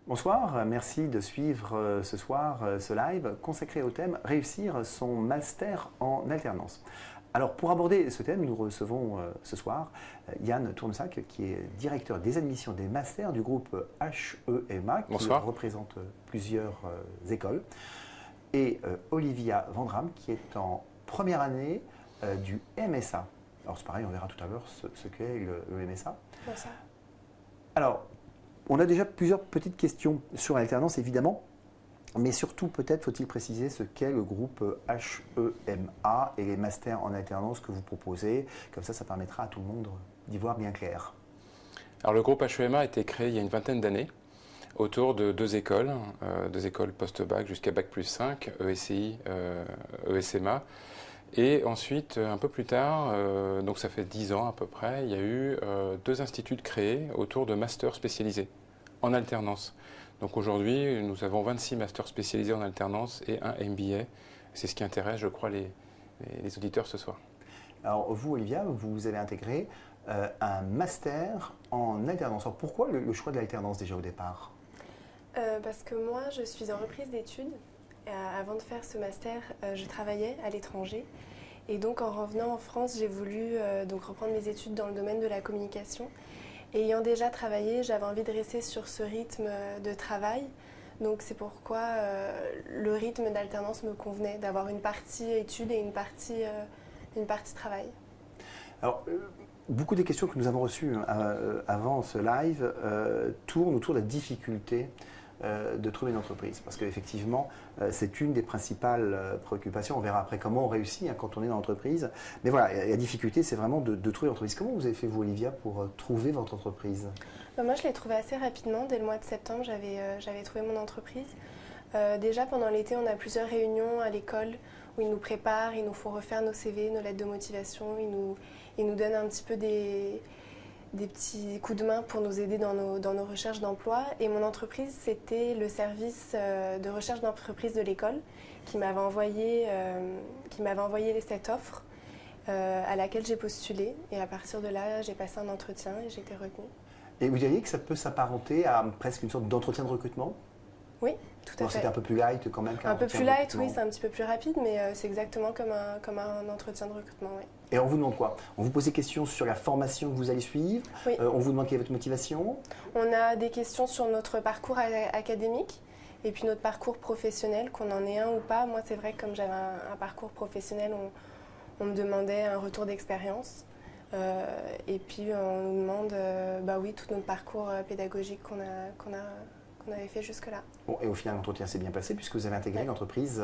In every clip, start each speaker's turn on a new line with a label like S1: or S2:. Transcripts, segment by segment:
S1: Bonsoir, merci de suivre ce soir ce live consacré au thème Réussir son master en alternance. Alors pour aborder ce thème, nous recevons ce soir Yann Tournesac qui est directeur des admissions des masters du groupe HEMA qui
S2: Bonsoir.
S1: représente plusieurs écoles et Olivia Vandram qui est en première année du MSA. Alors c'est pareil, on verra tout à l'heure ce qu'est le MSA.
S3: Bonsoir.
S1: Alors, on a déjà plusieurs petites questions sur l'alternance, évidemment, mais surtout, peut-être faut-il préciser ce qu'est le groupe HEMA et les masters en alternance que vous proposez. Comme ça permettra à tout le monde d'y voir bien clair.
S2: Alors le groupe HEMA a été créé il y a une vingtaine d'années autour de deux écoles post-bac jusqu'à bac plus 5, ESCI, ESMA. Et ensuite, un peu plus tard, donc ça fait 10 ans à peu près, il y a eu deux instituts créés autour de masters spécialisés en alternance. Donc aujourd'hui, nous avons 26 masters spécialisés en alternance et un MBA. C'est ce qui intéresse, je crois, les auditeurs ce soir.
S1: Alors vous, Olivia, vous avez intégré un master en alternance. Alors pourquoi le choix de l'alternance déjà au départ?
S3: Parce que moi, je suis en reprise d'études. Avant de faire ce master, je travaillais à l'étranger. Et donc, en revenant en France, j'ai voulu reprendre mes études dans le domaine de la communication. Et ayant déjà travaillé, j'avais envie de rester sur ce rythme de travail. Donc, c'est pourquoi le rythme d'alternance me convenait, d'avoir une partie études et une partie travail.
S1: Alors, beaucoup des questions que nous avons reçues avant ce live tournent autour de la difficulté de trouver une entreprise. Parce qu'effectivement, c'est une des principales préoccupations. On verra après comment on réussit quand on est dans l'entreprise. Mais voilà, la difficulté, c'est vraiment de trouver l'entreprise. Comment vous avez fait, vous, Olivia, pour trouver votre entreprise?
S3: Moi, je l'ai trouvé assez rapidement. Dès le mois de septembre, j'avais trouvé mon entreprise. Déjà, pendant l'été, on a plusieurs réunions à l'école où ils nous préparent, il nous faut refaire nos CV, nos lettres de motivation. Ils nous donnent un petit peu des petits coups de main pour nous aider dans nos recherches d'emploi. Et mon entreprise, c'était le service de recherche d'entreprise de l'école qui m'avait envoyé cette offre à laquelle j'ai postulé. Et à partir de là, j'ai passé un entretien et j'ai été retenue.
S1: Et vous diriez que ça peut s'apparenter à presque une sorte d'entretien de recrutement?
S3: Oui, tout à fait.
S1: C'était un peu plus light quand même qu'un
S3: Un peu
S1: entretien
S3: plus
S1: de
S3: light,
S1: recrutement.
S3: oui, c'est un petit peu plus rapide, mais c'est exactement comme un entretien de recrutement, oui.
S1: Et on vous demande quoi? On vous pose des questions sur la formation que vous allez suivre.
S3: Oui.
S1: On vous demande quelle est votre motivation.
S3: On a des questions sur notre parcours académique et puis notre parcours professionnel, qu'on en ait un ou pas. Moi, c'est vrai que comme j'avais un parcours professionnel, on me demandait un retour d'expérience. Et puis, on nous demande tout notre parcours pédagogique qu'on avait fait jusque-là.
S1: Bon, et au final, l'entretien s'est bien passé puisque vous avez intégré l'entreprise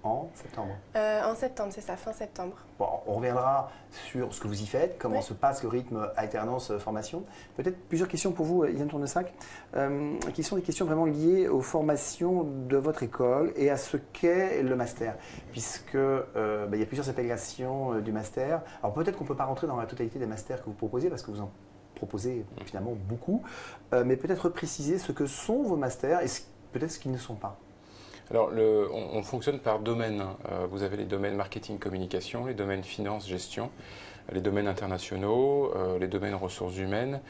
S1: en septembre.
S3: En septembre, c'est ça, fin septembre.
S1: Bon, on reviendra sur ce que vous y faites, comment se passe le rythme alternance-formation. Peut-être plusieurs questions pour vous, Yann Tournesac, qui sont des questions vraiment liées aux formations de votre école et à ce qu'est le master, puisque il y a plusieurs appellations du master. Alors peut-être qu'on ne peut pas rentrer dans la totalité des masters que vous proposez, parce que vous en proposez finalement beaucoup, mais peut-être préciser ce que sont vos masters et peut-être ce qu'ils ne sont pas.
S2: Alors, on fonctionne par domaine. Vous avez les domaines marketing-communication, les domaines finance-gestion, les domaines internationaux, les domaines ressources humaines,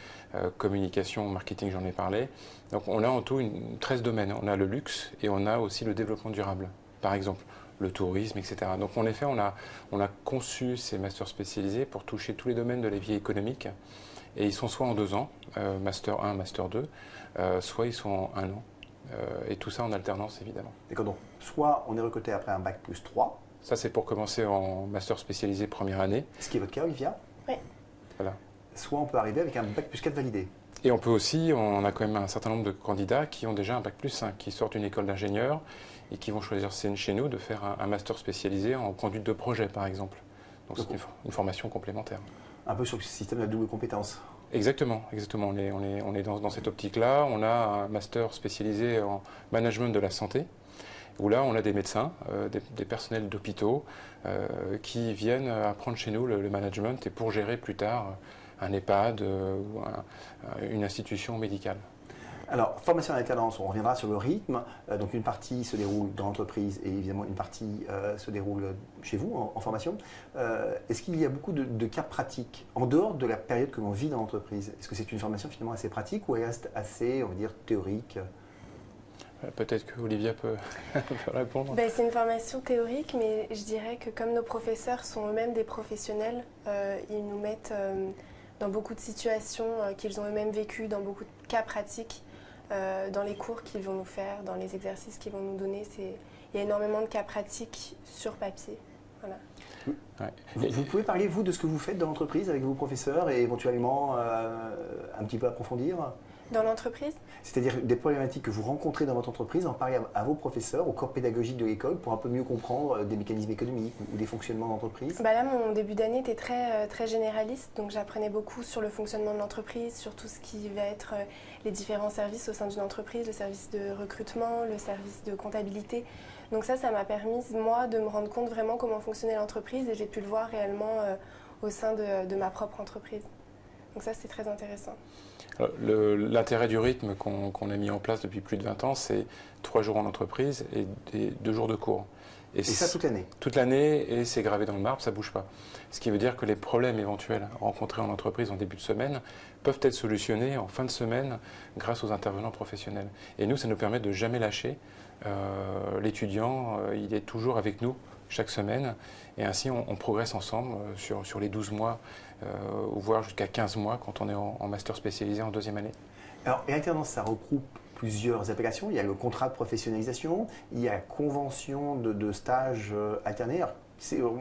S2: communication, marketing, j'en ai parlé. Donc, on a en tout 13 domaines. On a le luxe et on a aussi le développement durable, par exemple, le tourisme, etc. Donc, en effet, on a conçu ces masters spécialisés pour toucher tous les domaines de la vie économique. Et ils sont soit en 2 ans, master 1, master 2, soit ils sont en 1 an. Et tout ça en alternance, évidemment.
S1: D'accord, donc soit on est recruté après un bac plus 3.
S2: Ça, c'est pour commencer en master spécialisé première année.
S1: Ce qui est votre cas, Olivia.
S3: Oui.
S2: Voilà.
S1: Soit on peut arriver avec un bac plus 4 validé.
S2: Et on peut aussi, on a quand même un certain nombre de candidats qui ont déjà un bac plus 5, qui sortent d'une école d'ingénieur et qui vont choisir chez nous de faire un master spécialisé en conduite de projet, par exemple. Donc c'est une formation complémentaire.
S1: Un peu sur le système de la double compétence.
S2: Exactement. On est dans cette optique-là. On a un master spécialisé en management de la santé, où là, on a des médecins, des personnels d'hôpitaux qui viennent apprendre chez nous le management et pour gérer plus tard un EHPAD ou une institution médicale.
S1: Alors, formation en alternance, on reviendra sur le rythme. Donc, une partie se déroule dans l'entreprise et évidemment une partie se déroule chez vous en formation. Est-ce qu'il y a beaucoup de cas pratiques en dehors de la période que l'on vit dans l'entreprise? Est-ce que c'est une formation finalement assez pratique ou elle reste assez, on va dire, théorique?
S2: Peut-être que Olivia peut, peut répondre.
S3: Ben, c'est une formation théorique, mais je dirais que comme nos professeurs sont eux-mêmes des professionnels, ils nous mettent dans beaucoup de situations qu'ils ont eux-mêmes vécues, dans beaucoup de cas pratiques, dans les cours qu'ils vont nous faire, dans les exercices qu'ils vont nous donner. Il y a énormément de cas pratiques sur papier. Voilà.
S2: Ouais.
S1: Vous pouvez parler, vous, de ce que vous faites dans l'entreprise avec vos professeurs et éventuellement un petit peu approfondir?
S3: Dans l'entreprise?
S1: C'est-à-dire des problématiques que vous rencontrez dans votre entreprise, en parler à vos professeurs, au corps pédagogique de l'école, pour un peu mieux comprendre des mécanismes économiques ou des fonctionnements d'entreprise.
S3: Bah là, mon début d'année était très généraliste, donc j'apprenais beaucoup sur le fonctionnement de l'entreprise, sur tout ce qui va être les différents services au sein d'une entreprise, le service de recrutement, le service de comptabilité. Donc ça m'a permis, moi, de me rendre compte vraiment comment fonctionnait l'entreprise et j'ai pu le voir réellement au sein de ma propre entreprise. Donc ça, c'est très intéressant.
S2: L'intérêt du rythme qu'on a mis en place depuis plus de 20 ans, c'est 3 jours en entreprise et 2 jours de cours.
S1: Et ça toute l'année?
S2: Toute l'année, et c'est gravé dans le marbre, ça ne bouge pas. Ce qui veut dire que les problèmes éventuels rencontrés en entreprise en début de semaine peuvent être solutionnés en fin de semaine grâce aux intervenants professionnels. Et nous, ça nous permet de jamais lâcher. L'étudiant, il est toujours avec nous chaque semaine, et ainsi on progresse ensemble sur les 12 mois, voire jusqu'à 15 mois quand on est en master spécialisé en 2e année.
S1: Alors, et alternance, ça regroupe plusieurs appellations. Il y a le contrat de professionnalisation, il y a la convention de stage alterné. Alors,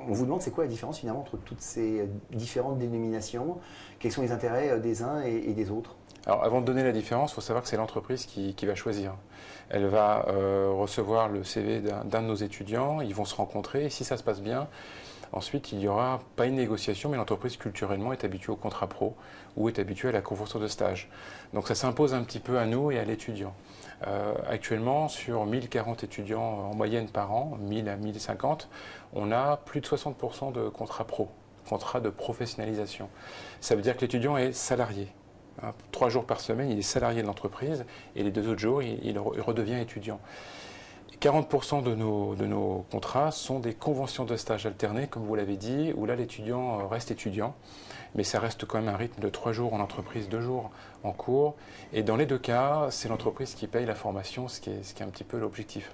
S1: on vous demande c'est quoi la différence finalement entre toutes ces différentes dénominations? Quels sont les intérêts des uns et des autres?
S2: Alors, avant de donner la différence, il faut savoir que c'est l'entreprise qui va choisir. Elle va recevoir le CV d'un de nos étudiants, ils vont se rencontrer, et si ça se passe bien, ensuite il n'y aura pas une négociation, mais l'entreprise culturellement est habituée au contrat pro ou est habituée à la convention de stage. Donc ça s'impose un petit peu à nous et à l'étudiant. Actuellement, sur 1040 étudiants en moyenne par an, 1000 à 1050, on a plus de 60% de contrats pro, contrats de professionnalisation. Ça veut dire que l'étudiant est salarié. 3 jours par semaine, il est salarié de l'entreprise et les 2 autres jours, il redevient étudiant. 40% de nos contrats sont des conventions de stage alternées, comme vous l'avez dit, où là l'étudiant reste étudiant, mais ça reste quand même un rythme de 3 jours en entreprise, 2 jours en cours. Et dans les 2 cas, c'est l'entreprise qui paye la formation, ce qui est un petit peu l'objectif.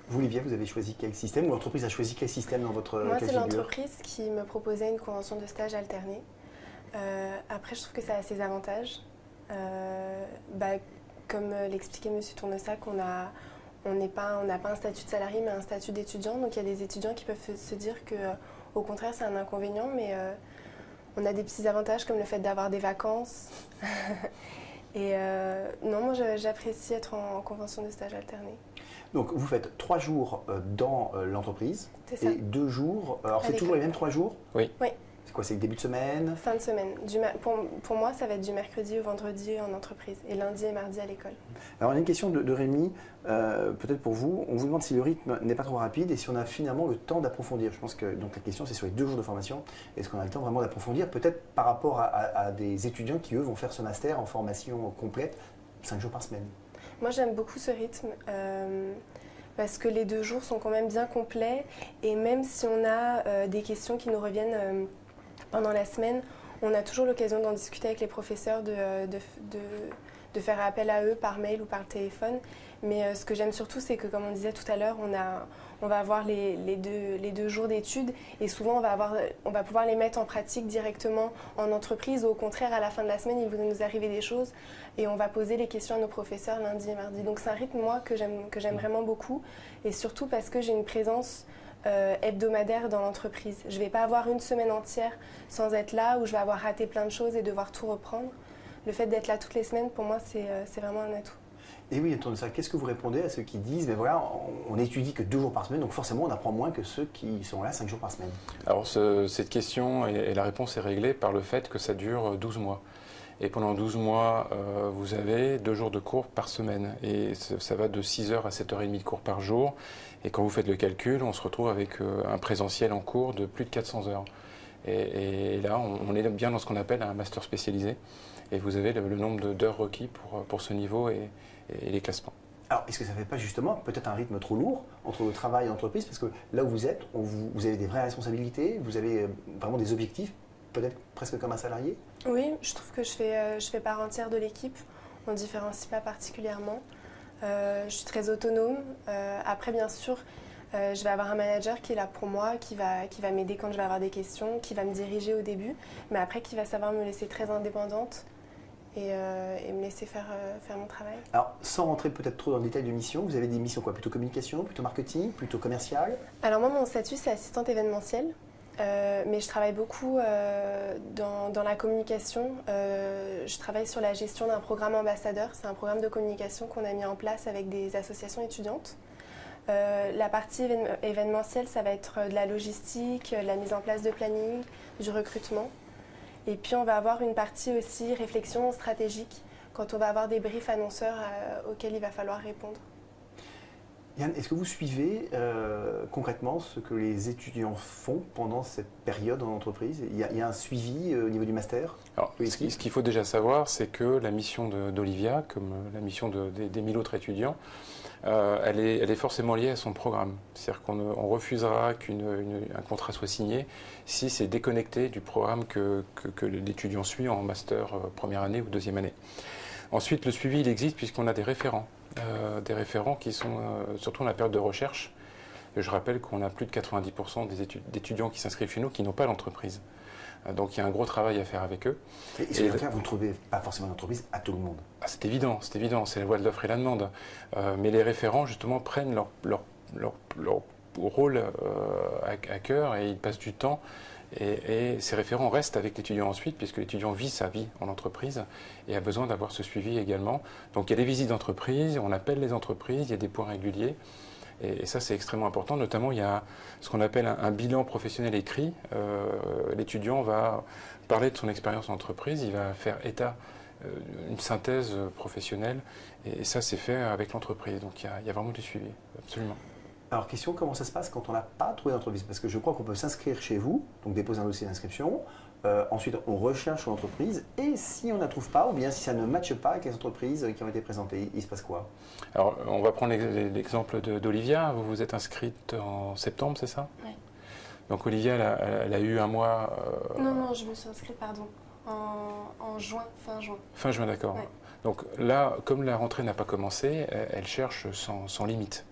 S1: Vous, Olivia, vous avez choisi quel système, ou l'entreprise a choisi quel système dans votre
S3: Moi,
S1: cas de
S3: c'est
S1: figure?
S3: l'entreprise qui me proposait une convention de stage alternée. Après, je trouve que ça a ses avantages. Comme l'expliquait M. Tournesac, on n'a pas un statut de salarié, mais un statut d'étudiant. Donc, il y a des étudiants qui peuvent se dire qu'au contraire, c'est un inconvénient, mais on a des petits avantages comme le fait d'avoir des vacances. Et non, moi, j'apprécie être en convention de stage alternée.
S1: Donc, vous faites 3 jours dans l'entreprise et 2 jours. Alors, c'est toujours les mêmes 3 jours?
S2: Oui.
S3: Oui.
S1: C'est quoi, c'est le début de semaine?
S3: Fin de semaine. Pour moi, ça va être du mercredi au vendredi en entreprise et lundi et mardi à l'école.
S1: Alors, on a une question de Rémi, peut-être pour vous. On vous demande si le rythme n'est pas trop rapide et si on a finalement le temps d'approfondir. Je pense que donc, la question, c'est sur les 2 jours de formation. Est-ce qu'on a le temps vraiment d'approfondir? Peut-être par rapport à des étudiants qui, eux, vont faire ce master en formation complète, 5 jours par semaine.
S3: Moi, j'aime beaucoup ce rythme. Parce que les 2 jours sont quand même bien complets et même si on a des questions qui nous reviennent pendant la semaine, on a toujours l'occasion d'en discuter avec les professeurs, de faire appel à eux par mail ou par téléphone. Mais ce que j'aime surtout, c'est que, comme on disait tout à l'heure, on va avoir les deux jours d'études et souvent on va pouvoir les mettre en pratique directement en entreprise. Ou au contraire, à la fin de la semaine, il va nous arriver des choses et on va poser les questions à nos professeurs lundi et mardi. Donc c'est un rythme, moi, que j'aime vraiment beaucoup et surtout parce que j'ai une présence hebdomadaire dans l'entreprise. Je ne vais pas avoir une semaine entière sans être là où je vais avoir raté plein de choses et devoir tout reprendre. Le fait d'être là toutes les semaines, pour moi, c'est vraiment un atout.
S1: Et oui, qu'est-ce que vous répondez à ceux qui disent, mais voilà, on n'étudie que 2 jours par semaine, donc forcément on apprend moins que ceux qui sont là 5 jours par semaine?
S2: Alors cette question et la réponse est réglée par le fait que ça dure 12 mois. Et pendant 12 mois, vous avez 2 jours de cours par semaine. Et ça va de 6h à 7h30 de cours par jour. Et quand vous faites le calcul, on se retrouve avec un présentiel en cours de plus de 400 heures. Et là, on est bien dans ce qu'on appelle un master spécialisé. Et vous avez le nombre d'heures requis pour ce niveau et les classements.
S1: Alors, est-ce que ça ne fait pas justement peut-être un rythme trop lourd entre le travail et l'entreprise? Parce que là où vous êtes, vous avez des vraies responsabilités, vous avez vraiment des objectifs, peut-être presque comme un salarié?
S3: Oui, je trouve que je fais part entière de l'équipe. On ne différencie pas particulièrement. Je suis très autonome. Après, bien sûr, je vais avoir un manager qui est là pour moi, qui va m'aider quand je vais avoir des questions, qui va me diriger au début, mais après qui va savoir me laisser très indépendante et me laisser faire mon travail.
S1: Alors, sans rentrer peut-être trop dans le détail de mission, vous avez des missions quoi? Plutôt communication, plutôt marketing, plutôt commercial?
S3: Alors moi, mon statut, c'est assistante événementielle. Mais je travaille beaucoup dans la communication. Je travaille sur la gestion d'un programme ambassadeur. C'est un programme de communication qu'on a mis en place avec des associations étudiantes. La partie événementielle, ça va être de la logistique, de la mise en place de planning, du recrutement. Et puis on va avoir une partie aussi réflexion stratégique quand on va avoir des briefs annonceurs auxquels il va falloir répondre.
S1: Yann, est-ce que vous suivez concrètement ce que les étudiants font pendant cette période en entreprise? Il y a un suivi au niveau du master?
S2: Alors, ce qu'il faut déjà savoir, c'est que la mission d'Olivia, comme la mission des 1000 autres étudiants, elle est forcément liée à son programme. C'est-à-dire qu'on refusera qu'un contrat soit signé si c'est déconnecté du programme que l'étudiant suit en master première année ou deuxième année. Ensuite, le suivi, il existe puisqu'on a des référents qui sont surtout dans la période de recherche. Je rappelle qu'on a plus de 90% d'étudiants qui s'inscrivent chez nous qui n'ont pas d'entreprise. Donc il y a un gros travail à faire avec eux.
S1: Et sur le cas, vous ne trouvez pas forcément d'entreprise à tout le monde?
S2: C'est évident, c'est la loi de l'offre et la demande. Mais les référents, justement, prennent leur rôle à cœur et ils passent du temps. Et ces référents restent avec l'étudiant ensuite, puisque l'étudiant vit sa vie en entreprise et a besoin d'avoir ce suivi également. Donc il y a des visites d'entreprise, on appelle les entreprises, il y a des points réguliers. Et ça, c'est extrêmement important. Notamment, il y a ce qu'on appelle un bilan professionnel écrit. L'étudiant va parler de son expérience en entreprise, il va faire état, une synthèse professionnelle. Et ça, c'est fait avec l'entreprise. Donc il y a vraiment du suivi, absolument.
S1: Alors, question, comment ça se passe quand on n'a pas trouvé d'entreprise? Parce que je crois qu'on peut s'inscrire chez vous, donc déposer un dossier d'inscription. Ensuite, on recherche l'entreprise. Et si on ne la trouve pas, ou bien si ça ne matche pas avec les entreprises qui ont été présentées, il se passe quoi?
S2: Alors, on va prendre l'exemple d'Olivia. Vous vous êtes inscrite en septembre, c'est ça?
S3: Oui.
S2: Donc, Olivia, elle a eu un mois...
S3: Non, je me suis inscrite, pardon, en juin, fin juin.
S2: Fin juin, d'accord.
S3: Ouais.
S2: Donc là, comme la rentrée n'a pas commencé, elle cherche sans limite.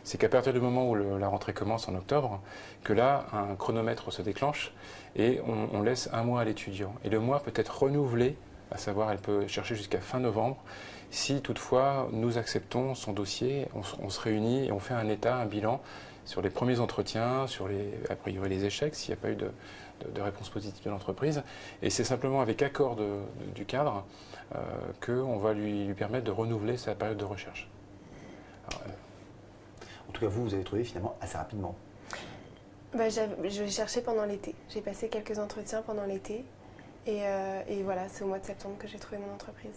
S2: C'est qu'à partir du moment où la rentrée commence en octobre, que là, un chronomètre se déclenche et on laisse un mois à l'étudiant. Et le mois peut être renouvelé, à savoir, elle peut chercher jusqu'à fin novembre. Si toutefois, nous acceptons son dossier, on se réunit et on fait un état, un bilan sur les premiers entretiens, sur a priori les échecs, s'il n'y a pas eu de réponse positive de l'entreprise. Et c'est simplement avec accord du cadre qu'on va lui permettre de renouveler sa période de recherche. Alors,
S1: en tout cas, vous avez trouvé finalement assez rapidement.
S3: Je cherchais pendant l'été. J'ai passé quelques entretiens pendant l'été. Et voilà, c'est au mois de septembre que j'ai trouvé mon entreprise.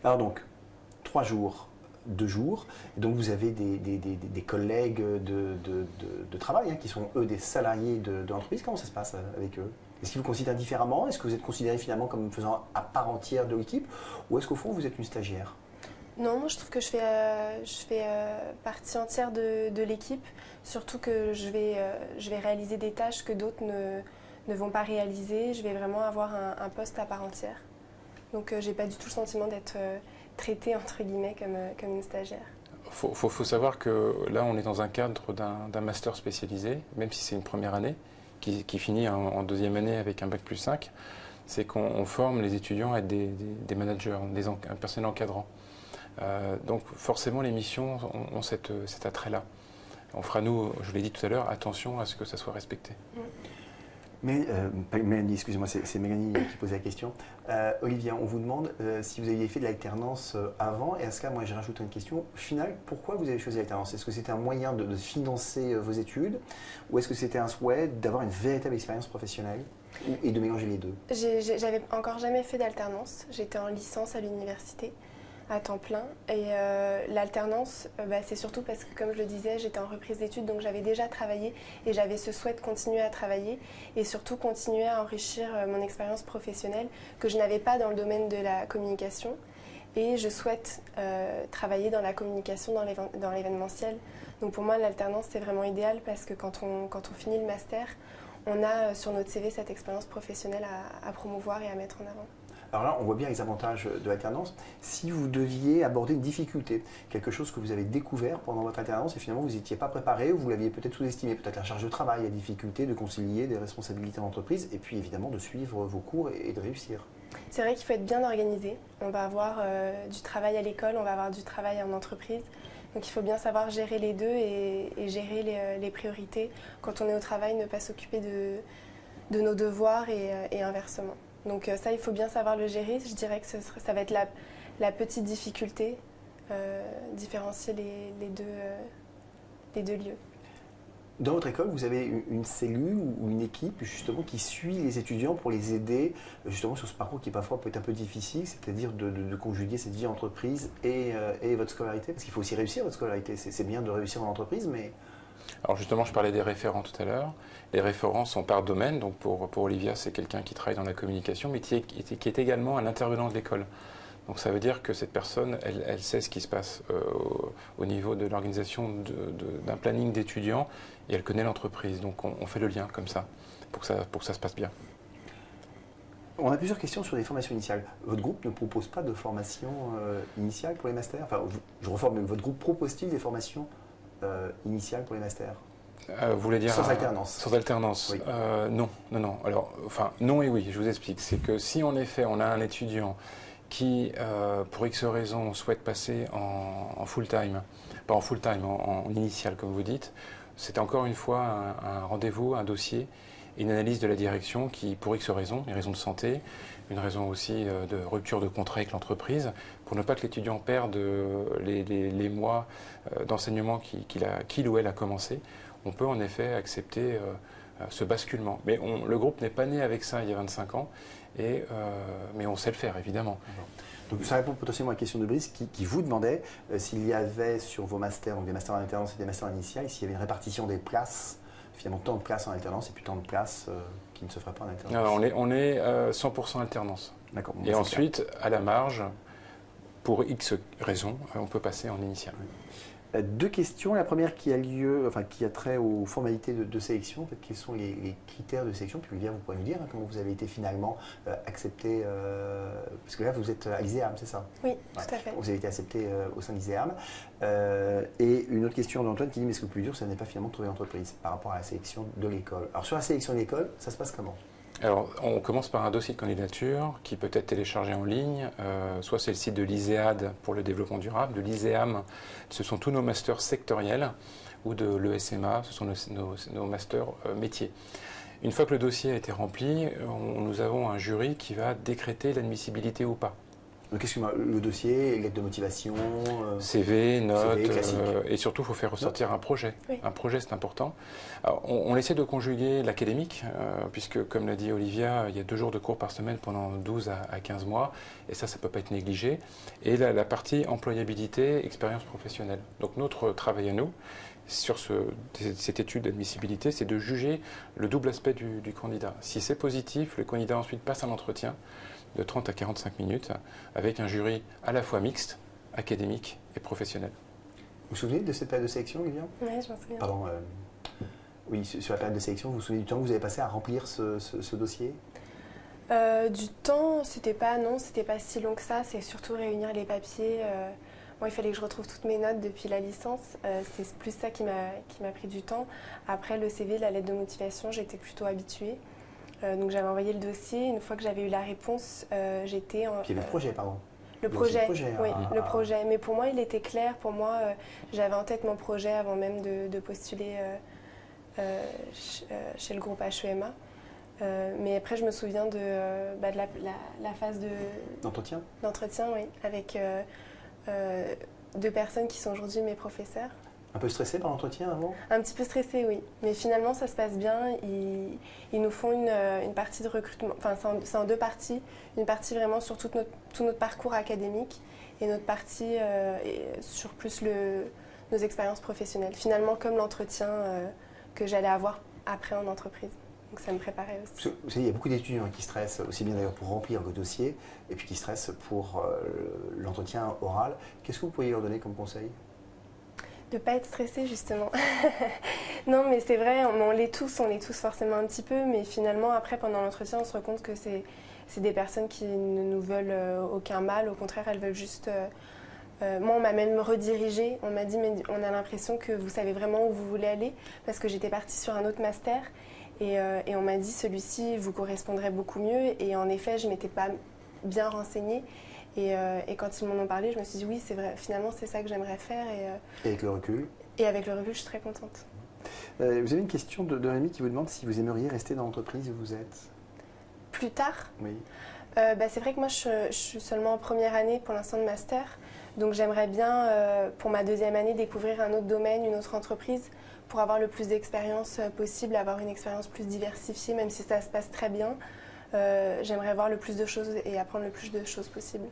S1: Alors donc, 3 jours, 2 jours. Et donc vous avez des collègues de travail qui sont eux des salariés de l'entreprise. Comment ça se passe avec eux? Est-ce qu'ils vous considèrent différemment? Est-ce que vous êtes considéré finalement comme faisant à part entière de l'équipe? Ou est-ce qu'au fond vous êtes une stagiaire?
S3: Non, moi je trouve que je fais partie entière de l'équipe, surtout que je vais réaliser des tâches que d'autres ne vont pas réaliser. Je vais vraiment avoir un poste à part entière. Donc j'ai pas du tout le sentiment d'être traitée entre guillemets comme une stagiaire.
S2: Faut savoir que là on est dans un cadre d'un master spécialisé, même si c'est une première année, qui finit en deuxième année avec un bac+5, c'est qu'on forme les étudiants à être des managers, un personnel encadrant. Donc forcément les missions ont cet attrait-là. On fera, nous, je l'ai dit tout à l'heure, attention à ce que ça soit respecté.
S1: Mais, Mélanie, excusez-moi, c'est Mélanie qui posait la question. Olivia, on vous demande si vous aviez fait de l'alternance avant. Et à ce cas, moi, je rajoute une question finale. Pourquoi vous avez choisi l'alternance? Est-ce que c'était un moyen de financer vos études? Ou est-ce que c'était un souhait d'avoir une véritable expérience professionnelle et de mélanger les deux?
S3: J'avais encore jamais fait d'alternance. J'étais en licence à l'université à temps plein. Et l'alternance, c'est surtout parce que, comme je le disais, j'étais en reprise d'études, donc j'avais déjà travaillé et j'avais ce souhait de continuer à travailler et surtout continuer à enrichir mon expérience professionnelle que je n'avais pas dans le domaine de la communication. Et je souhaite travailler dans la communication, dans l'événementiel. Donc pour moi, l'alternance, c'est vraiment idéal parce que quand on finit le master, on a sur notre CV cette expérience professionnelle à promouvoir et à mettre en avant.
S1: Alors là, on voit bien les avantages de l'alternance. Si vous deviez aborder une difficulté, quelque chose que vous avez découvert pendant votre alternance et finalement vous n'étiez pas préparé ou vous l'aviez peut-être sous-estimé, peut-être la charge de travail, la difficulté de concilier des responsabilités en entreprise et puis évidemment de suivre vos cours et de réussir.
S3: C'est vrai qu'il faut être bien organisé. On va avoir du travail à l'école, on va avoir du travail en entreprise. Donc il faut bien savoir gérer les deux et gérer les priorités. Quand on est au travail, ne pas s'occuper de nos devoirs et inversement. Donc ça, il faut bien savoir le gérer. Je dirais que ça va être la petite difficulté, différencier les deux lieux.
S1: Dans votre école, vous avez une cellule ou une équipe justement qui suit les étudiants pour les aider justement sur ce parcours qui parfois peut être un peu difficile, c'est-à-dire de conjuguer cette vie entreprise et votre scolarité, parce qu'il faut aussi réussir votre scolarité. C'est bien de réussir en entreprise, mais...
S2: Alors justement, je parlais des référents tout à l'heure. Les référents sont par domaine, donc pour Olivia, c'est quelqu'un qui travaille dans la communication, mais qui est également un intervenant de l'école. Donc ça veut dire que cette personne, elle sait ce qui se passe au niveau de l'organisation d'un planning d'étudiants et elle connaît l'entreprise. Donc on fait le lien comme ça, pour que ça se passe bien.
S1: On a plusieurs questions sur les formations initiales. Votre groupe ne propose pas de formation initiale pour les masters? Enfin, je reformule, votre groupe propose-t-il des formations initiales pour les masters?
S2: Vous voulez dire
S1: sans alternance?
S2: Sans alternance,
S1: oui.
S2: Non. Alors, enfin, non et oui, je vous explique. C'est que si en effet on a un étudiant qui, pour X raisons, souhaite passer en full-time, pas en full-time, en initial comme vous dites, c'est encore une fois un rendez-vous, un dossier, une analyse de la direction qui, pour X raisons, une raison de santé, une raison aussi de rupture de contrat avec l'entreprise, pour ne pas que l'étudiant perde les mois d'enseignement qu'il ou elle a commencé, on peut en effet accepter ce basculement. Mais le groupe n'est pas né avec ça il y a 25 ans, mais on sait le faire évidemment.
S1: Donc ça répond potentiellement à la question de Brice qui vous demandait s'il y avait sur vos masters, donc des masters en alternance et des masters initiales, s'il y avait une répartition des places, finalement tant de places en alternance et puis tant de places qui ne se feraient pas en alternance.
S2: Alors, on est 100% alternance.
S1: D'accord.
S2: Et ensuite, à la marge, pour X raisons, on peut passer en initial.
S1: Deux questions. La première qui a lieu, enfin qui a trait aux formalités de sélection. En fait, quels sont les critères de sélection? Puis Olivia, vous pourrez nous dire comment vous avez été finalement accepté, parce que là vous êtes à l'ISEAM, c'est ça?
S3: Oui, tout à fait.
S1: Vous avez été accepté au sein de l'ISEAM. Et une autre question d'Antoine qui dit mais ce que le plus dur, ce n'est pas finalement de trouver une entreprise par rapport à la sélection de l'école. Alors sur la sélection de l'école, ça se passe comment?
S2: Alors, on commence par un dossier de candidature qui peut être téléchargé en ligne. Soit c'est le site de l'ISEAD pour le développement durable, de l'ISEAM, ce sont tous nos masters sectoriels, ou de l'ESMA, ce sont nos masters métiers. Une fois que le dossier a été rempli, nous avons un jury qui va décréter l'admissibilité ou pas.
S1: Donc, excuse-moi, le dossier, lettre de motivation,
S2: CV, notes,
S1: CV,
S2: et surtout, il faut faire ressortir un projet.
S3: Oui.
S2: Un projet, c'est important. Alors, on essaie de conjuguer l'académique, puisque, comme l'a dit Olivia, il y a 2 jours de cours par semaine pendant 12 à 15 mois, et ça ne peut pas être négligé. Et la partie employabilité, expérience professionnelle. Donc, notre travail à nous, sur cette étude d'admissibilité, c'est de juger le double aspect du candidat. Si c'est positif, le candidat ensuite passe un entretien de 30 à 45 minutes avec un jury à la fois mixte, académique et professionnel.
S1: Vous vous souvenez de cette période de sélection, Olivia?
S3: Oui, je m'en souviens.
S1: Pardon. Oui, sur la période de sélection, vous vous souvenez du temps que vous avez passé à remplir ce dossier?
S3: Du temps, c'était pas si long que ça. C'est surtout réunir les papiers. Moi, il fallait que je retrouve toutes mes notes depuis la licence. C'est plus ça qui m'a pris du temps. Après, le CV, la lettre de motivation, j'étais plutôt habituée. Donc j'avais envoyé le dossier. Une fois que j'avais eu la réponse, j'étais en...
S1: Puis il y avait le projet, pardon.
S3: Le projet,
S1: oui,
S3: le projet. Mais pour moi, il était clair. Pour moi, j'avais en tête mon projet avant même de postuler chez le groupe HEMA. Mais après, je me souviens de la phase
S1: d'entretien.
S3: D'entretien, oui, avec 2 personnes qui sont aujourd'hui mes professeurs.
S1: Un peu stressé par l'entretien avant? Un
S3: petit peu stressé, oui. Mais finalement, ça se passe bien. Ils nous font une partie de recrutement. Enfin, c'est en 2 parties. Une partie vraiment sur tout notre parcours académique et une autre partie sur plus nos expériences professionnelles. Finalement, comme l'entretien que j'allais avoir après en entreprise. Donc ça me préparait aussi.
S1: Vous savez, il y a beaucoup d'étudiants qui stressent, aussi bien d'ailleurs pour remplir le dossier, et puis qui stressent pour l'entretien oral. Qu'est-ce que vous pourriez leur donner comme conseil?
S3: De ne pas être stressé, justement. Non, mais c'est vrai, on l'est tous forcément un petit peu, mais finalement, après, pendant l'entretien, on se rend compte que c'est des personnes qui ne nous veulent aucun mal. Au contraire, elles veulent juste... moi, on m'a même redirigée. On m'a dit, mais on a l'impression que vous savez vraiment où vous voulez aller, parce que j'étais partie sur un autre master. Et on m'a dit, celui-ci vous correspondrait beaucoup mieux. Et en effet, je ne m'étais pas bien renseignée. Et quand ils m'en ont parlé, je me suis dit, oui, c'est vrai, finalement, c'est ça que j'aimerais faire.
S1: Et avec le recul?
S3: Et avec le recul, je suis très contente.
S1: Vous avez une question de Rémi qui vous demande si vous aimeriez rester dans l'entreprise où vous êtes.
S3: Plus tard?
S1: Oui.
S3: C'est vrai que moi, je suis seulement en première année pour l'instant de master. Donc j'aimerais bien, pour ma deuxième année, découvrir un autre domaine, une autre entreprise, pour avoir le plus d'expérience possible, avoir une expérience plus diversifiée, même si ça se passe très bien. J'aimerais voir le plus de choses et apprendre le plus de choses possible.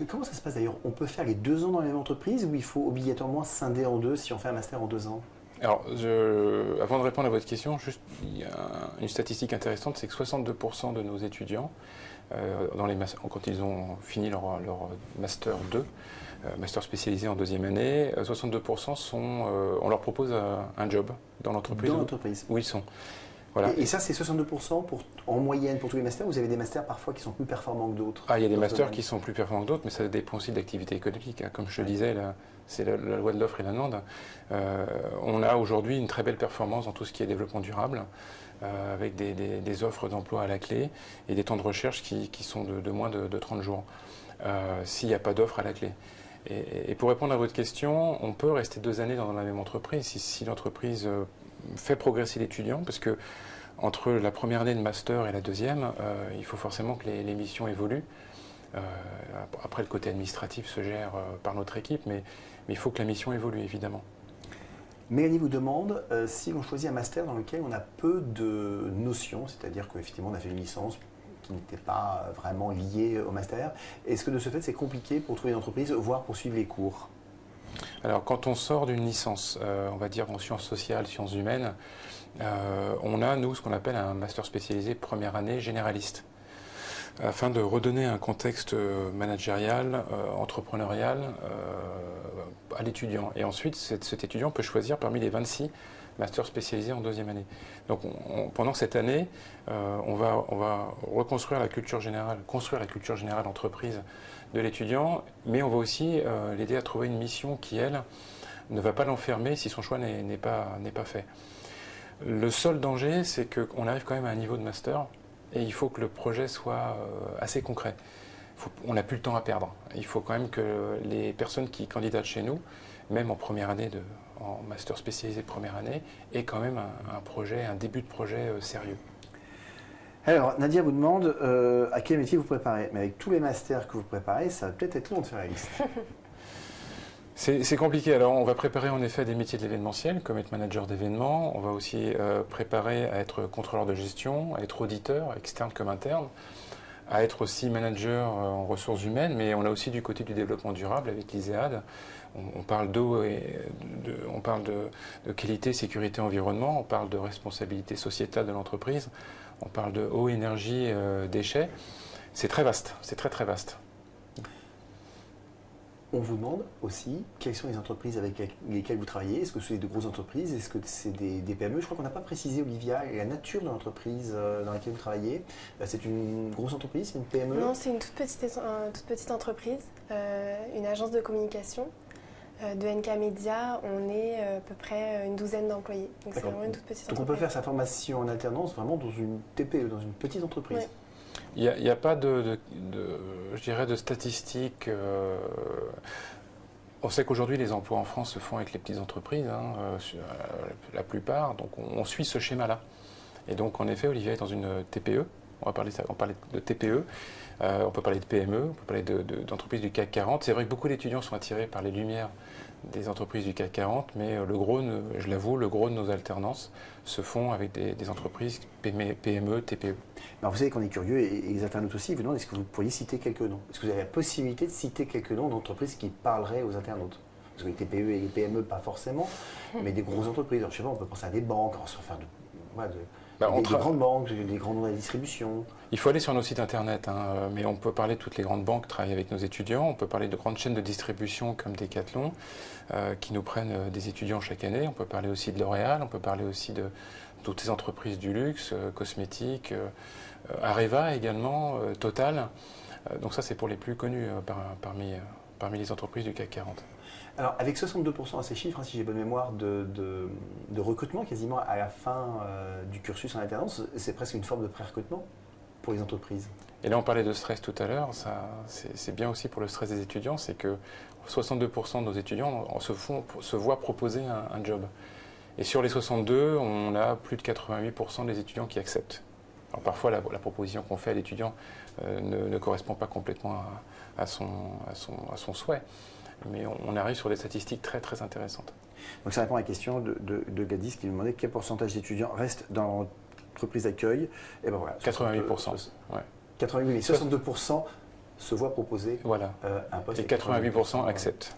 S1: Mais comment ça se passe d'ailleurs? On peut faire les 2 ans dans la même entreprise ou il faut obligatoirement scinder en deux si on fait un master en 2 ans?
S2: Alors, avant de répondre à votre question, juste, il y a une statistique intéressante, c'est que 62% de nos étudiants, quand ils ont fini leur Master 2, Master spécialisé en deuxième année, 62% on leur propose un job dans l'entreprise où ils sont. Voilà.
S1: Et ça, c'est 62% en moyenne pour tous les masters? Vous avez des masters parfois qui sont plus performants que d'autres?
S2: Il y a des masters qui sont plus performants que d'autres, mais ça dépend aussi de l'activité économique. Comme je te disais, c'est la loi de l'offre et la demande. On a aujourd'hui une très belle performance dans tout ce qui est développement durable, avec des offres d'emploi à la clé et des temps de recherche qui sont de moins de 30 jours, s'il n'y a pas d'offre à la clé. Et pour répondre à votre question, on peut rester 2 années dans la même entreprise si l'entreprise fait progresser l'étudiant, parce que entre la première année de master et la deuxième, il faut forcément que les missions évoluent. Après, le côté administratif se gère par notre équipe, mais il faut que la mission évolue, évidemment.
S1: Mélanie vous demande si l'on choisit un master dans lequel on a peu de notions, c'est-à-dire qu'effectivement on a fait une licence qui n'était pas vraiment liée au master, est-ce que de ce fait c'est compliqué pour trouver une entreprise, voire pour suivre les cours?
S2: Alors, quand on sort d'une licence, on va dire en sciences sociales, sciences humaines, on a, nous, ce qu'on appelle un master spécialisé première année généraliste, afin de redonner un contexte managérial, entrepreneurial à l'étudiant. Et ensuite, cet étudiant peut choisir parmi les 26 masters spécialisés en deuxième année. Donc, pendant cette année, on va reconstruire la culture générale, construire la culture générale d'entreprise de l'étudiant, mais on va aussi l'aider à trouver une mission qui, elle, ne va pas l'enfermer si son choix n'est pas fait. Le seul danger, c'est qu'on arrive quand même à un niveau de master et il faut que le projet soit assez concret. On n'a plus le temps à perdre. Il faut quand même que les personnes qui candidatent chez nous, même en première année, en master spécialisé de première année, aient quand même un début de projet sérieux.
S1: Alors, Nadia vous demande à quel métier vous préparez. Mais avec tous les masters que vous préparez, ça va peut-être être long de faire la liste.
S2: C'est compliqué. Alors, on va préparer en effet des métiers de l'événementiel, comme être manager d'événements. On va aussi préparer à être contrôleur de gestion, à être auditeur, externe comme interne, à être aussi manager en ressources humaines. Mais on a aussi du côté du développement durable avec l'ISEAD. On parle d'eau on parle de qualité, sécurité, environnement. On parle de responsabilité sociétale de l'entreprise. On parle de eau, énergie, déchets. C'est très vaste, c'est très très vaste.
S1: On vous demande aussi quelles sont les entreprises avec lesquelles vous travaillez. Est-ce que c'est de grosses entreprises? Est-ce que c'est des PME? Je crois qu'on n'a pas précisé, Olivia, la nature de l'entreprise dans laquelle vous travaillez. C'est une grosse entreprise? C'est une PME?
S3: Non, c'est une toute petite entreprise, une agence de communication. De NK Media, on est à peu près une douzaine d'employés. Donc c'est vraiment une toute petite entreprise.
S1: Donc on peut faire sa formation en alternance vraiment dans une TPE, dans une petite entreprise.
S3: Oui.
S2: Il n'y a pas je dirais, de statistiques. On sait qu'aujourd'hui, les emplois en France se font avec les petites entreprises, la plupart. Donc on suit ce schéma-là. Et donc en effet, Olivia est dans une TPE. On parlait de TPE. On peut parler de PME, on peut parler d'entreprises du CAC 40. C'est vrai que beaucoup d'étudiants sont attirés par les lumières des entreprises du CAC 40, mais je l'avoue, le gros de nos alternances se font avec des entreprises PME, TPE.
S1: Alors vous savez qu'on est curieux et les internautes aussi vous demandent est-ce que vous pourriez citer quelques noms? Est-ce que vous avez la possibilité de citer quelques noms d'entreprises qui parleraient aux internautes? Parce que les TPE et les PME, pas forcément, mais des grosses entreprises. Alors, je sais pas, on peut penser à des banques, enfin Des grandes banques, des grands noms de la distribution.
S2: Il faut aller sur nos sites internet, hein, mais on peut parler de toutes les grandes banques qui travaillent avec nos étudiants, on peut parler de grandes chaînes de distribution comme Decathlon qui nous prennent des étudiants chaque année, on peut parler aussi de L'Oréal, on peut parler aussi de toutes les entreprises du luxe, cosmétiques, Areva également, Total. Donc ça c'est pour les plus connus parmi les entreprises du CAC 40.
S1: Alors, avec 62% à ces chiffres, hein, si j'ai bonne mémoire, de recrutement quasiment à la fin du cursus en alternance, c'est presque une forme de pré-recrutement pour les entreprises.
S2: Et là, on parlait de stress tout à l'heure, c'est bien aussi pour le stress des étudiants, c'est que 62% de nos étudiants se voient proposer un job. Et sur les 62, on a plus de 88% des étudiants qui acceptent. Alors parfois, la proposition qu'on fait à l'étudiant ne correspond pas complètement à son souhait. Mais on arrive sur des statistiques très très intéressantes.
S1: Donc ça répond à la question de Gadis qui nous demandait quel pourcentage d'étudiants restent dans l'entreprise d'accueil. Et ben voilà,
S2: 88%. Ouais.
S1: 88, mais 62% se voient proposer un poste.
S2: Et 88% acceptent.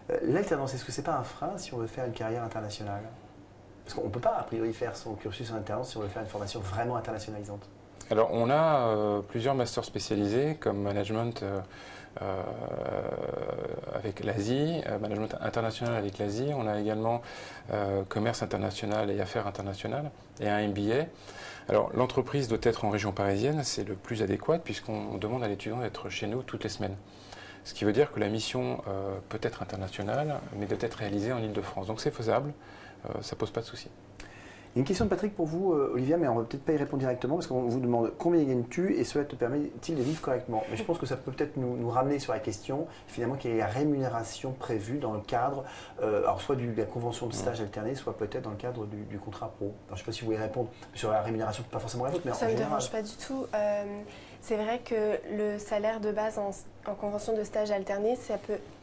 S1: Ouais. L'alternance, est-ce que ce n'est pas un frein si on veut faire une carrière internationale? Parce qu'on ne peut pas a priori faire son cursus en alternance si on veut faire une formation vraiment internationalisante.
S2: Alors on a plusieurs masters spécialisés comme management avec l'Asie, management international avec l'Asie. On a également commerce international et affaires internationales et un MBA. Alors l'entreprise doit être en région parisienne, c'est le plus adéquat puisqu'on demande à l'étudiant d'être chez nous toutes les semaines. Ce qui veut dire que la mission peut être internationale, mais doit être réalisée en Île-de-France. Donc c'est faisable, ça ne pose pas de souci.
S1: Il y a une question de Patrick pour vous, Olivia, mais on ne va peut-être pas y répondre directement parce qu'on vous demande combien gagnes-tu et cela te permet-il de vivre correctement? Mais je pense que ça peut peut-être nous ramener sur la question, finalement, quelle est la rémunération prévue dans le cadre, alors soit de la convention de stage alterné, soit peut-être dans le cadre du contrat pro. Alors, je ne sais pas si vous voulez répondre sur la rémunération, pas forcément la vôtre, mais en général.
S3: Ça ne me dérange pas du tout. C'est vrai que le salaire de base en convention de stage alterné,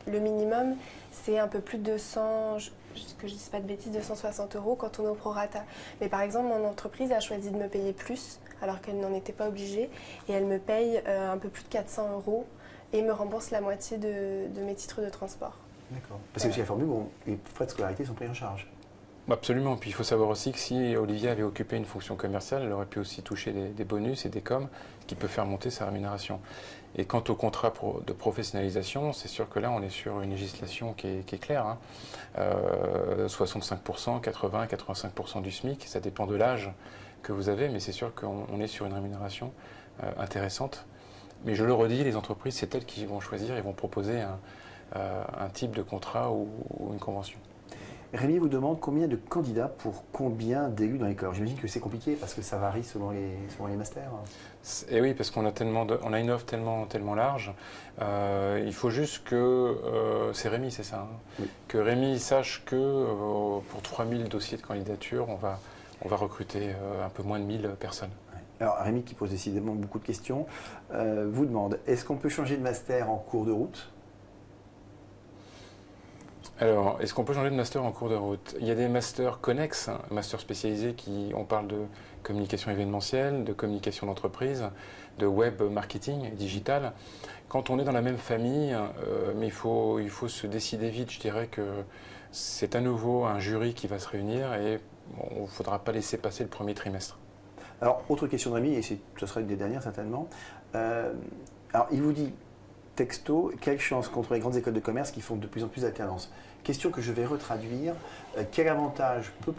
S3: le minimum, c'est un peu plus de 100, que je ne dise pas de bêtises, 260 € quand on est au prorata. Mais par exemple, mon entreprise a choisi de me payer plus, alors qu'elle n'en était pas obligée, et elle me paye un peu plus de 400 € et me rembourse la moitié de mes titres de transport.
S1: D'accord. Parce que c'est la formule où les frais de scolarité sont pris en charge.
S2: Absolument. Puis il faut savoir aussi que si Olivia avait occupé une fonction commerciale, elle aurait pu aussi toucher des bonus et des coms qui peut faire monter sa rémunération. Et quant au contrat de professionnalisation, c'est sûr que là, on est sur une législation qui est claire. Hein. 65%, 80, 85% du SMIC, ça dépend de l'âge que vous avez, mais c'est sûr qu'on est sur une rémunération intéressante. Mais je le redis, les entreprises, c'est elles qui vont choisir et vont proposer un type de contrat ou une convention.
S1: Rémi vous demande combien de candidats pour combien d'élus dans l'école. J'imagine que c'est compliqué parce que ça varie selon les masters.
S2: Et oui, parce qu'on a une offre tellement large. Il faut juste que, c'est Rémi, c'est ça, hein,
S1: oui.
S2: Que Rémi sache que pour 3000 dossiers de candidature, on va recruter un peu moins de 1000 personnes.
S1: Alors Rémi, qui pose décidément beaucoup de questions, vous demande, est-ce qu'on peut changer de master en cours de route ?
S2: Alors, est-ce qu'on peut changer de master en cours de route? Il y a des masters connexes, hein, masters spécialisés on parle de communication événementielle, de communication d'entreprise, de web marketing digital. Quand on est dans la même famille, mais il faut se décider vite. Je dirais que c'est à nouveau un jury qui va se réunir et il ne faudra pas laisser passer le premier trimestre.
S1: Alors, autre question de Rémi, et ce sera une des dernières certainement. Alors, il vous dit, texto, quelle chance contre les grandes écoles de commerce qui font de plus en plus d'alternance. Question que je vais retraduire. Quel avantage peuvent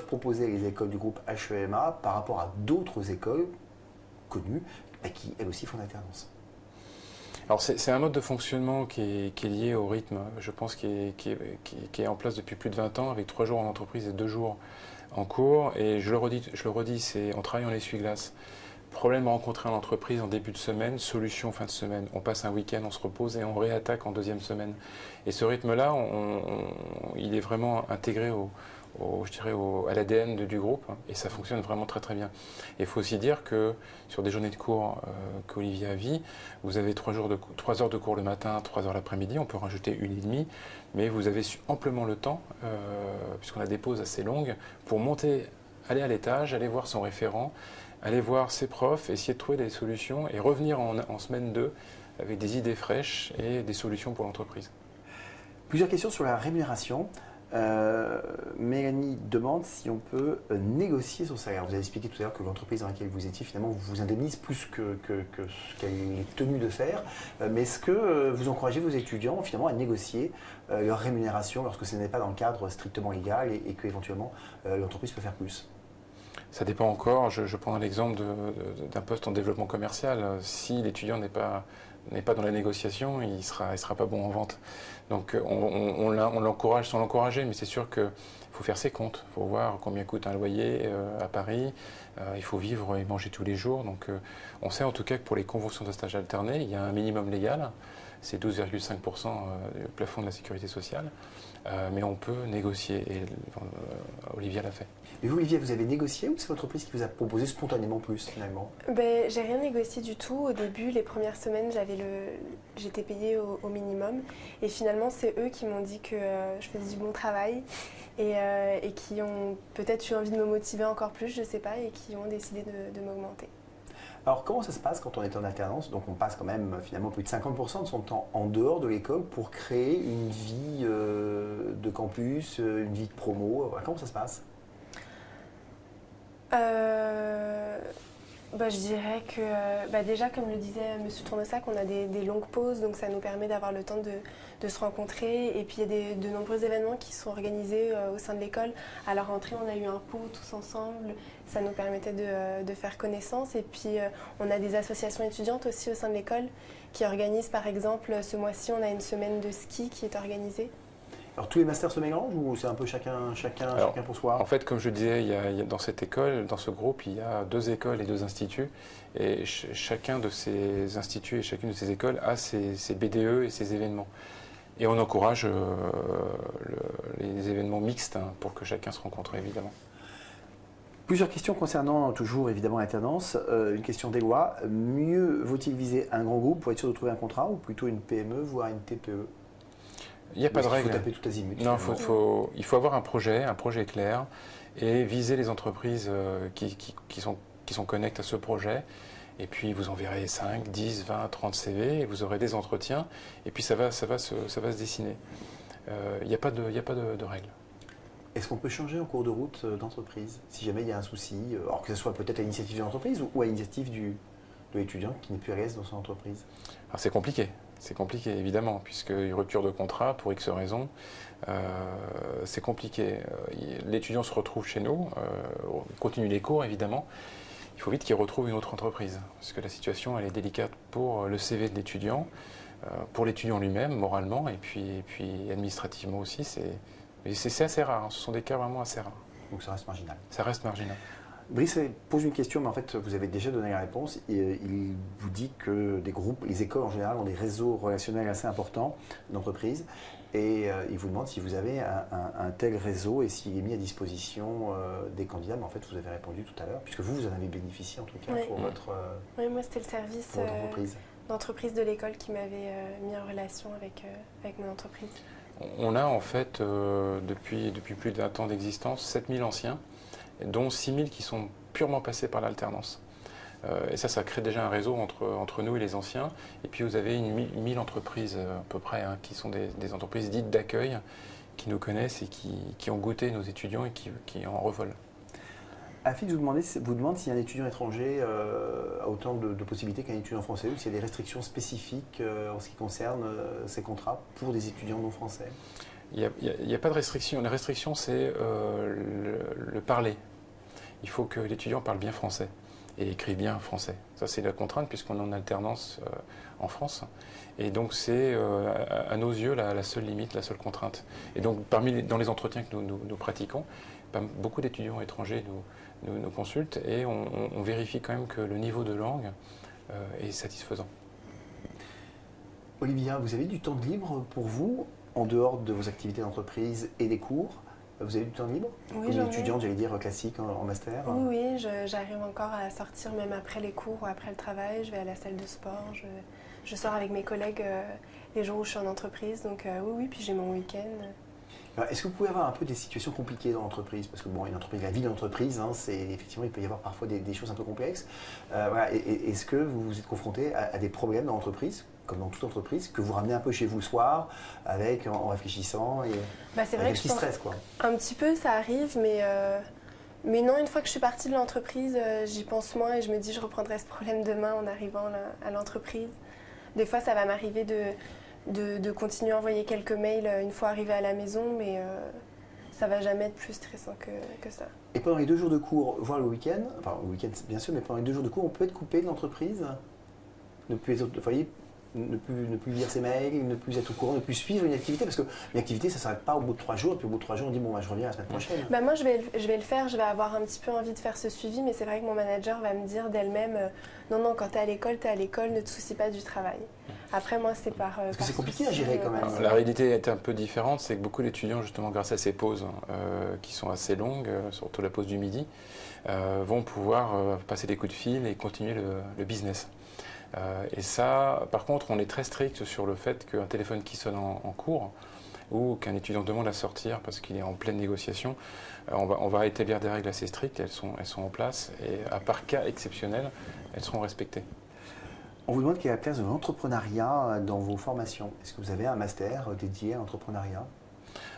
S1: proposer les écoles du groupe HEMA par rapport à d'autres écoles connues qui, elles aussi, font l'alternance?
S2: Alors c'est un mode de fonctionnement qui est lié au rythme, je pense, qui est en place depuis plus de 20 ans, avec 3 jours en entreprise et 2 jours en cours. Et je le redis, c'est on travaille en essuie-glace. Problème rencontré en entreprise en début de semaine, solution fin de semaine. On passe un week-end, on se repose et on réattaque en deuxième semaine. Et ce rythme-là, il est vraiment intégré à l'ADN du groupe et ça fonctionne vraiment très très bien. Et il faut aussi dire que sur des journées de cours qu'Olivier a vit, vous avez 3 heures de cours le matin, 3 heures l'après-midi, on peut rajouter 1h30, mais vous avez amplement le temps, puisqu'on a des pauses assez longues, pour aller à l'étage, aller voir son référent, aller voir ses profs, essayer de trouver des solutions et revenir en semaine 2 avec des idées fraîches et des solutions pour l'entreprise.
S1: Plusieurs questions sur la rémunération. Mélanie demande si on peut négocier son salaire. Vous avez expliqué tout à l'heure que l'entreprise dans laquelle vous étiez, finalement, vous indemnise plus que ce qu'elle est tenue de faire. Mais est-ce que vous encouragez vos étudiants, finalement, à négocier leur rémunération lorsque ce n'est pas dans le cadre strictement légal et qu'éventuellement l'entreprise peut faire plus?
S2: Ça dépend encore. Je prends l'exemple d'un poste en développement commercial. Si l'étudiant n'est pas dans la négociation, il sera pas bon en vente. Donc on l'encourage sans l'encourager, mais c'est sûr qu'il faut faire ses comptes. Il faut voir combien coûte un loyer à Paris. Il faut vivre et manger tous les jours. Donc on sait en tout cas que pour les conventions de stage alternés, il y a un minimum légal. C'est 12,5% du plafond de la sécurité sociale. Mais on peut négocier et Olivia l'a fait.
S1: Et vous, Olivier, vous avez négocié ou c'est l'entreprise qui vous a proposé spontanément plus finalement?
S3: J'ai rien négocié du tout. Au début, les premières semaines, j'étais payée au minimum. Et finalement, c'est eux qui m'ont dit que je faisais du bon travail et qui ont peut-être eu envie de me motiver encore plus, je ne sais pas, et qui ont décidé de m'augmenter.
S1: Alors comment ça se passe quand on est en alternance? Donc on passe quand même finalement plus de 50% de son temps en dehors de l'école pour créer une vie de campus, une vie de promo. Comment ça se passe?
S3: Je dirais que déjà, comme le disait M. Tournesac, on a des longues pauses, donc ça nous permet d'avoir le temps de se rencontrer. Et puis il y a de nombreux événements qui sont organisés au sein de l'école. À la rentrée, on a eu un pot tous ensemble, ça nous permettait de faire connaissance. Et puis on a des associations étudiantes aussi au sein de l'école qui organisent, par exemple, ce mois-ci, on a une semaine de ski qui est organisée.
S1: Alors tous les masters se mélangent ou c'est un peu chacun pour soi?
S2: En fait, comme je disais, il y a dans cette école, dans ce groupe, il y a 2 écoles et 2 instituts. Et chacun de ces instituts et chacune de ces écoles a ses BDE et ses événements. Et on encourage les événements mixtes pour que chacun se rencontre, évidemment.
S1: Plusieurs questions concernant toujours évidemment l'alternance. Une question d'Éloi. Mieux vaut-il viser un grand groupe pour être sûr de trouver un contrat ou plutôt une PME, voire une TPE?
S2: Il n'y a pas de règle.
S1: Il faut taper tout azimut.
S2: Non, il faut avoir un projet clair et viser les entreprises qui sont connectées à ce projet. Et puis vous enverrez 5, 10, 20, 30 CV et vous aurez des entretiens. Et puis ça va se dessiner. Il n'y a pas de règle.
S1: Est-ce qu'on peut changer en cours de route d'entreprise si jamais il y a un souci, alors que ce soit peut-être à l'initiative de l'entreprise ou à l'initiative de l'étudiant qui n'est plus à l'aise dans son entreprise?
S2: Alors c'est compliqué. C'est compliqué, évidemment, puisque une rupture de contrat, pour X raisons, c'est compliqué. L'étudiant se retrouve chez nous, continue les cours, évidemment. Il faut vite qu'il retrouve une autre entreprise, parce que la situation, elle est délicate pour le CV de l'étudiant, pour l'étudiant lui-même, moralement, et puis administrativement aussi. C'est assez rare, hein. Ce sont des cas vraiment assez rares.
S1: Donc ça reste marginal.
S2: Ça reste marginal.
S1: Brice pose une question, mais en fait, vous avez déjà donné la réponse. Il vous dit que des groupes, les écoles en général, ont des réseaux relationnels assez importants d'entreprises. Et il vous demande si vous avez un tel réseau et s'il est mis à disposition des candidats. Mais en fait, vous avez répondu tout à l'heure, puisque vous en avez bénéficié en tout cas pour votre
S3: Oui, moi, c'était le service d'entreprise de l'école qui m'avait mis en relation avec mon entreprise.
S2: On a en fait, depuis plus d'un temps d'existence, 7000 anciens, dont 6000 qui sont purement passés par l'alternance. Et ça crée déjà un réseau entre nous et les anciens. Et puis vous avez 1000 entreprises à peu près, hein, qui sont des entreprises dites d'accueil, qui nous connaissent et qui ont goûté nos étudiants et qui en revolent.
S1: Afid vous demande si un étudiant étranger a autant de possibilités qu'un étudiant français ou s'il y a des restrictions spécifiques en ce qui concerne ces contrats pour des étudiants non français.
S2: Il n'y a pas de restriction. La restriction, c'est le parler. Il faut que l'étudiant parle bien français et écrit bien français. Ça, c'est la contrainte puisqu'on est en alternance en France. Et donc, c'est à nos yeux la seule limite, la seule contrainte. Et donc, dans les entretiens que nous pratiquons, beaucoup d'étudiants étrangers nous consultent et on vérifie quand même que le niveau de langue est satisfaisant.
S1: Olivia, vous avez du temps de libre pour vous en dehors de vos activités d'entreprise et des cours? Vous avez du temps libre?
S3: Oui,
S1: comme une étudiante, j'allais dire, classique en master?
S3: Oui, j'arrive encore à sortir même après les cours ou après le travail. Je vais à la salle de sport, je sors avec mes collègues les jours où je suis en entreprise. Donc oui, puis j'ai mon week-end.
S1: Est-ce que vous pouvez avoir un peu des situations compliquées dans l'entreprise? Parce que bon, une entreprise, la vie d'une entreprise, hein, effectivement, il peut y avoir parfois des choses un peu complexes. Voilà. Est-ce que vous vous êtes confronté à des problèmes dans l'entreprise, comme dans toute entreprise, que vous ramenez un peu chez vous le soir, en réfléchissant et
S3: c'est vrai
S1: avec
S3: que
S1: un petit stress, quoi?
S3: Un petit peu, ça arrive, mais non, une fois que je suis partie de l'entreprise, j'y pense moins et je me dis je reprendrai ce problème demain en arrivant à l'entreprise. Des fois, ça va m'arriver de continuer à envoyer quelques mails une fois arrivée à la maison, mais ça va jamais être plus stressant que ça.
S1: Et pendant les 2 jours de cours, voire le week-end, enfin le week-end bien sûr, mais pendant les 2 jours de cours, on peut être coupé de l'entreprise, ne plus lire ses mails, ne plus être au courant, ne plus suivre une activité, parce qu'une activité, ça ne s'arrête pas au bout de 3 jours, et puis au bout de 3 jours, on dit bon, je reviens la semaine prochaine.
S3: Moi, je vais le faire, je vais avoir un petit peu envie de faire ce suivi, mais c'est vrai que mon manager va me dire d'elle-même, non, quand tu es à l'école, ne te soucie pas du travail. Après, moi, c'est
S1: Parce que c'est compliqué à gérer quand même.
S2: La réalité est un peu différente, c'est que beaucoup d'étudiants, justement, grâce à ces pauses qui sont assez longues, surtout la pause du midi, vont pouvoir passer des coups de fil et continuer le business. Et ça, par contre, on est très strict sur le fait qu'un téléphone qui sonne en cours ou qu'un étudiant demande à sortir parce qu'il est en pleine négociation, on va établir des règles assez strictes, elles sont en place et à part cas exceptionnels, elles seront respectées.
S1: On vous demande quelle est la place de l'entrepreneuriat dans vos formations. Est-ce que vous avez un master dédié à l'entrepreneuriat?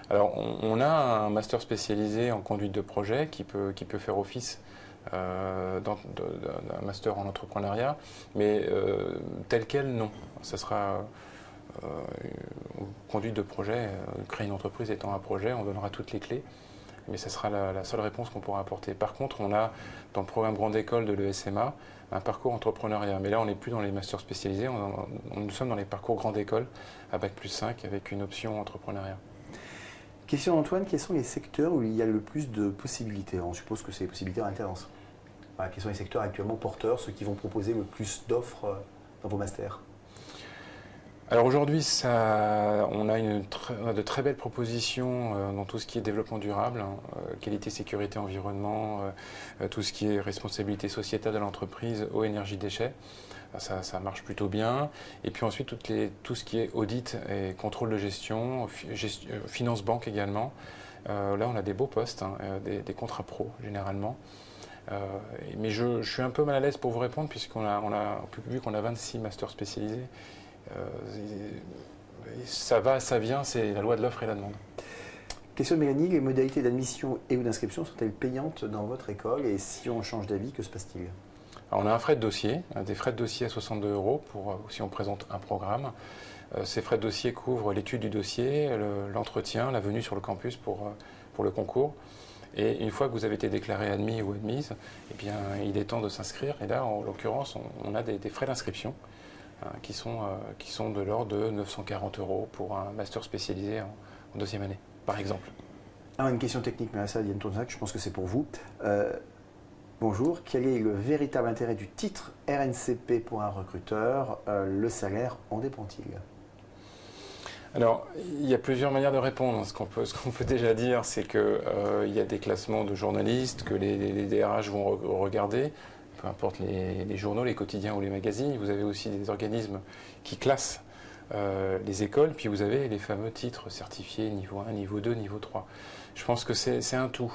S2: Alors, on a un master spécialisé en conduite de projet qui peut faire office d'un master en entrepreneuriat, mais tel quel, non. Ça sera conduite de projet, créer une entreprise étant un projet, on donnera toutes les clés, mais ce sera la seule réponse qu'on pourra apporter. Par contre, on a dans le programme Grande École de l'ESMA un parcours entrepreneuriat, mais là on n'est plus dans les masters spécialisés, nous sommes dans les parcours Grande École à Bac+5 avec une option entrepreneuriat.
S1: Question d'Antoine, quels sont les secteurs où il y a le plus de possibilités? On suppose que c'est les possibilités en alternance. Voilà, quels sont les secteurs actuellement porteurs, ceux qui vont proposer le plus d'offres dans vos masters?
S2: Alors aujourd'hui, on a de très belles propositions dans tout ce qui est développement durable, qualité, sécurité, environnement, tout ce qui est responsabilité sociétale de l'entreprise, eau, énergie, déchets. Ça marche plutôt bien. Et puis ensuite, tout ce qui est audit et contrôle de gestion, finance banque également. Là, on a des beaux postes, des contrats pro généralement. Mais je suis un peu mal à l'aise pour vous répondre vu qu'on a 26 masters spécialisés. Ça va, ça vient, c'est la loi de l'offre et la demande.
S1: Question de Mélanie, les modalités d'admission et ou d'inscription sont-elles payantes dans votre école? Et si on change d'avis, que se passe-t-il?
S2: Alors, on a un frais de dossier, des frais de dossier à 62 € si on présente un programme. Ces frais de dossier couvrent l'étude du dossier, l'entretien, la venue sur le campus pour le concours. Et une fois que vous avez été déclaré admis ou admise, eh bien, il est temps de s'inscrire. Et là, en l'occurrence, on a des frais d'inscription qui sont de l'ordre de 940 € pour un master spécialisé en 2e année, par exemple.
S1: Alors, une question technique, mais ça, Diane Tournac, je pense que c'est pour vous. Bonjour, quel est le véritable intérêt du titre RNCP pour un recruteur? Le salaire en dépend-il?
S2: Alors, il y a plusieurs manières de répondre. Ce qu'on peut déjà dire, c'est qu'il y a des classements de journalistes que les DRH vont regarder, peu importe les journaux, les quotidiens ou les magazines. Vous avez aussi des organismes qui classent les écoles, puis vous avez les fameux titres certifiés niveau 1, niveau 2, niveau 3. Je pense que c'est un tout.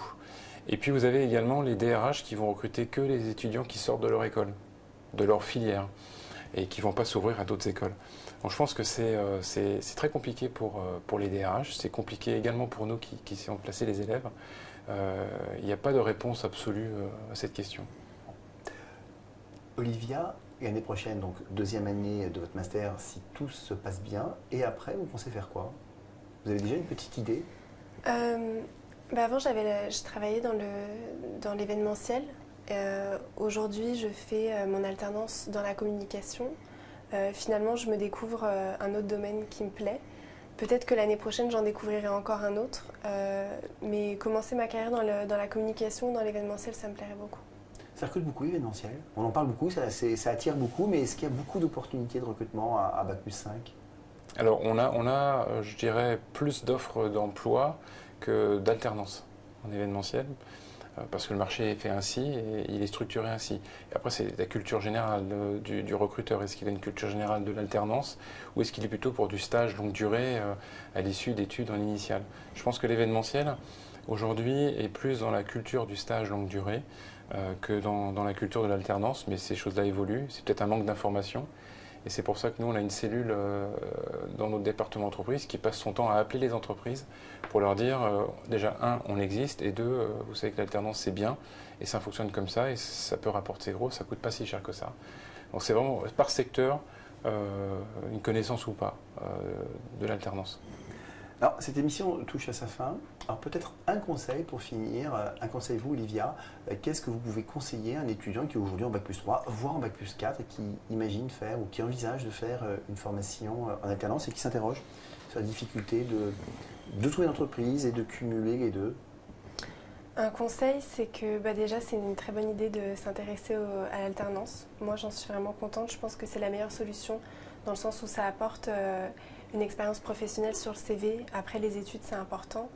S2: Et puis vous avez également les DRH qui vont recruter que les étudiants qui sortent de leur école, de leur filière, et qui ne vont pas s'ouvrir à d'autres écoles. Donc je pense que c'est très compliqué pour les DRH, c'est compliqué également pour nous qui savons placer les élèves. Il n'y a pas de réponse absolue à cette question.
S1: Olivia, l'année prochaine, donc 2e année de votre master, si tout se passe bien, et après, vous pensez faire quoi? Vous avez déjà une petite idée?
S3: Avant, je travaillais dans l'événementiel. Aujourd'hui, je fais mon alternance dans la communication. Finalement, je me découvre un autre domaine qui me plaît. Peut-être que l'année prochaine, j'en découvrirai encore un autre. Mais commencer ma carrière dans la communication, dans l'événementiel, ça me plairait beaucoup.
S1: Ça recrute beaucoup l'événementiel. On en parle beaucoup, ça attire beaucoup, mais est-ce qu'il y a beaucoup d'opportunités de recrutement à Bac+5?
S2: Alors, on a, je dirais, plus d'offres d'emploi que d'alternance en événementiel. parce que le marché est fait ainsi et il est structuré ainsi. Et après, c'est la culture générale du recruteur. Est-ce qu'il a une culture générale de l'alternance ou est-ce qu'il est plutôt pour du stage longue durée à l'issue d'études en initiale? Je pense que l'événementiel, aujourd'hui, est plus dans la culture du stage longue durée que dans la culture de l'alternance, mais ces choses-là évoluent. C'est peut-être un manque d'information. Et c'est pour ça que nous, on a une cellule dans notre département entreprise qui passe son temps à appeler les entreprises pour leur dire, déjà, un, on existe, et deux, vous savez que l'alternance, c'est bien, et ça fonctionne comme ça, et ça peut rapporter gros, ça ne coûte pas si cher que ça. Donc c'est vraiment par secteur, une connaissance ou pas de l'alternance.
S1: Alors, cette émission touche à sa fin. Alors, peut-être un conseil pour finir. Un conseil, vous, Olivia. Qu'est-ce que vous pouvez conseiller à un étudiant qui est aujourd'hui en Bac+3, voire en Bac+4, et qui imagine faire ou qui envisage de faire une formation en alternance et qui s'interroge sur la difficulté de trouver une entreprise et de cumuler les deux?
S3: Un conseil, c'est que déjà, c'est une très bonne idée de s'intéresser à l'alternance. Moi, j'en suis vraiment contente. Je pense que c'est la meilleure solution dans le sens où ça apporte une expérience professionnelle sur le CV. Après les études, c'est important.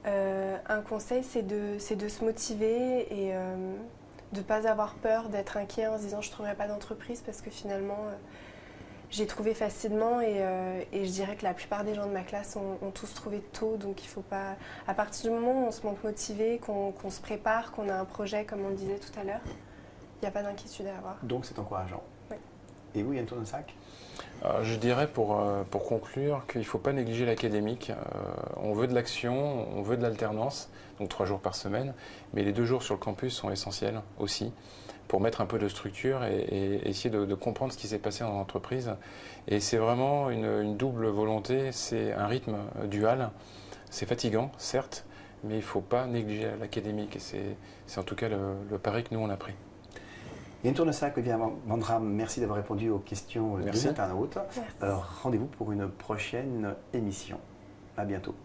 S3: Un conseil, c'est de se motiver et de ne pas avoir peur d'être inquiet en se disant je ne trouverai pas d'entreprise parce que finalement, j'ai trouvé facilement et je dirais que la plupart des gens de ma classe ont tous trouvé tôt. Donc il faut pas, à partir du moment où on se montre motivé, qu'on se prépare, qu'on a un projet comme on le disait tout à l'heure, il n'y a pas d'inquiétude à avoir.
S1: Donc c'est encourageant.
S3: Oui.
S1: Et vous, Yann Tournesac?
S2: Je dirais pour conclure qu'il ne faut pas négliger l'académique. On veut de l'action, on veut de l'alternance, donc 3 jours par semaine, mais les 2 jours sur le campus sont essentiels aussi pour mettre un peu de structure et essayer de comprendre ce qui s'est passé dans l'entreprise. Et c'est vraiment une double volonté, c'est un rythme dual. C'est fatigant, certes, mais il ne faut pas négliger l'académique et c'est en tout cas le pari que nous on a pris.
S1: Yann Tournesac, Olivia Vandram, merci d'avoir répondu aux questions des internautes. Rendez-vous pour une prochaine émission. À bientôt.